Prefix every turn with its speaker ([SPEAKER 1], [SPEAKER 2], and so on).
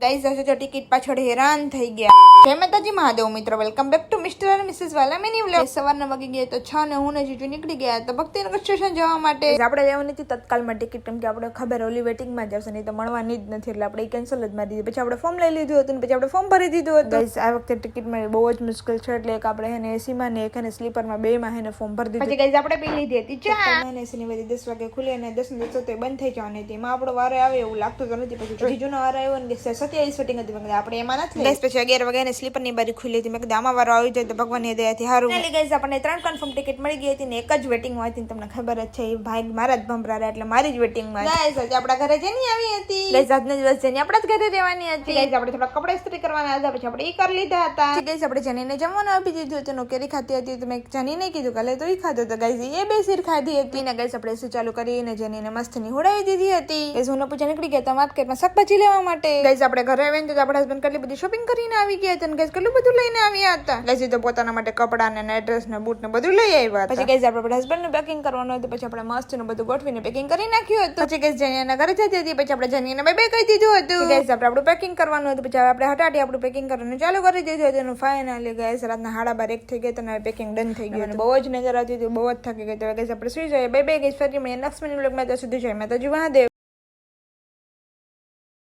[SPEAKER 1] Guys આજે તો ticket પાછળ હેરાન થઈ ગયા. જય માતાજી મહાદેવ મિત્રો, વેલકમ બેક ટુ મિસ્ટર અને મિસિસ વાલા મિની વ્લોગ. સવારના વાગી ગયા તો 6 ને હું ને જીજુ નીકળી ગયા તો ભક્તિનગર સ્ટેશન જવા માટે. આપણે લેવાની હતી તત્કાલમાં ટિકિટ, કેમ કે આપણે ખબર ઓલી વેટિંગમાં જ આવશે, નહીં તો મળવાની જ નથી, એટલે આપણે કેન્સલ જ મારી દીધી. પછી આપણે ફોર્મ લઈ લીધું હતું, પછી આપણે ફોર્મ ભરી દીધું હતું. ગાઈઝ આ વખતે ટિકિટમાં બહુ જ મુશ્કેલ છે, એટલે એક આપણે એને એસીમાં ને એક એને સ્લીપરમાં બેમાં એને ફોર્મ ભરી દીધું. પછી ગાઈઝ આપણે પી લીધી હતી ચા. એસીની બધી 10 વાગે ખુલે અને 10 ને 10 તો બંધ થઈ જવાની હતી. એમાં આપણો વારો આવે એવું લાગતું તો નથી. પછી જીજુનો વારો આવ્યો ને 27 વેટિંગ હતી, આપણે એમાં નથી. ગાઈસ પછી 11 વાગ્યાની સ્લીપર ની બારી ખુલી હતી. મેં કીધું આમાં વારો આવી જાય તો ભગવાનની દયાથી સારું. એટલે ગાઈસ આપણને 3 કન્ફર્મ ટિકિટ મળી ગઈ હતી ને એક જ વેટિંગ માં હતી. તમને ખબર જ છે, એ ભાઈ મારા જ ભંભરા એટલે મારી જ વેટિંગ માં. ગાઈસ આજે આપણા ઘરે જેની આવી હતી. ગાઈસ આજનો દિવસ જેની આપણા જ ઘરે રહેવાની હતી. ગાઈસ આપણે થોડા કપડા ઇસ્ત્રી કરવાના હતા, પછી આપણે ઈ કરી લીધા હતા. ગાઈસ આપણે જનીને જમવાનું આપી દીધું હતું. કેરી ખાતી હતી તો મેં જનીને કીધું કાલે તો ઈ ખાધો તો. ગાઈસ એ બે સિર ખાધી હતી ને ગાઈસ આપણે એસી ચાલુ કરીને જનીને મસ્ત ની હુડાવી દીધી હતી. ગાઈસ હું પૂજા નીકળી ગયા હતા માર્કેટમાં શાકભાજી લેવા માટે. ગાઈસ આપણે ઘરે આવીને તો આપણા હસબન્ડ કેટલી બધી શોપિંગ કરીને આવી ગયા હતા. ગાઈસ કેટલું બધું લઈને આવ્યા હતા. ગાઈસ તો પોતાના માટે કપડા ને ડ્રેસ ને બૂટ ને બધું લઈ આવ્યા હતા. પછી ગાઈસ આપણે હસબન્ડ નું પેકિંગ કરવાનું હતું, પછી આપણે મસ્ત નું બધું ગોઠવીને પેકિંગ કરી નાખ્યું હતું. પછી ગાઈસ જનીના ઘરે જતી હતી, પછી આપણે જનીને બે કહી દીધું હતું. ગાઈસ આપણે આપણું પેકિંગ કરવાનું હતું, પછી આપણે હટાડી આપણું પેકિંગ કરવાનું ચાલુ કરી દીધું હતું. ફાઇનલી ગાઈસ રાતના 1:30 થઈ ગયા હતા, પેકિંગ ડન થઈ ગયું. બહુ જ નજર આવતી હતી, બહુ જ થાકી ગઈ. તો ગાઈસ આપણે સુઈ જઈએ. બે ગાઈસ ફરી મળીએ નેક્સ્ટ મિનિટ વ્લોગમાં. ત્યાં સુધી જય માતાજી મહાદેવ.